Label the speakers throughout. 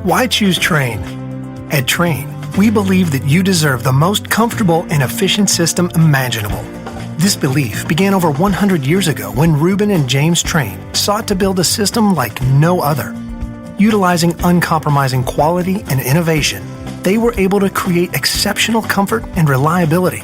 Speaker 1: Why choose Trane? At Trane, we believe that you deserve the most comfortable and efficient system imaginable. This belief began over 100 years ago when Reuben and James Trane sought to build a system like no other. Utilizing uncompromising quality and innovation, they were able to create exceptional comfort and reliability.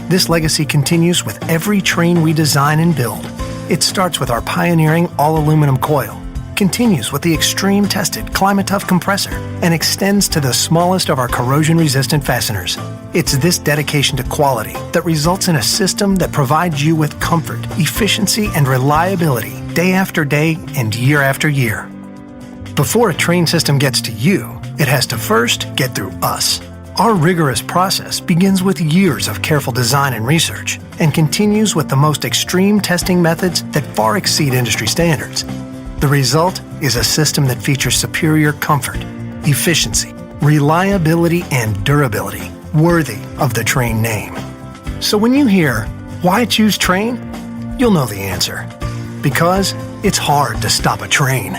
Speaker 1: This legacy continues with every Trane we design and build. It starts with our pioneering all-aluminum coil, continues with the extreme-tested climate-tough compressor, and extends to the smallest of our corrosion-resistant fasteners. It's this dedication to quality that results in a system that provides you with comfort, efficiency, and reliability day after day and year after year. Before a Trane system gets to you, it has to first get through us. Our rigorous process begins with years of careful design and research and continues with the most extreme testing methods that far exceed industry standards. The result is a system that features superior comfort, efficiency, reliability, and durability, worthy of the Trane name. So when you hear, why choose Trane? You'll know the answer. Because it's hard to stop a train.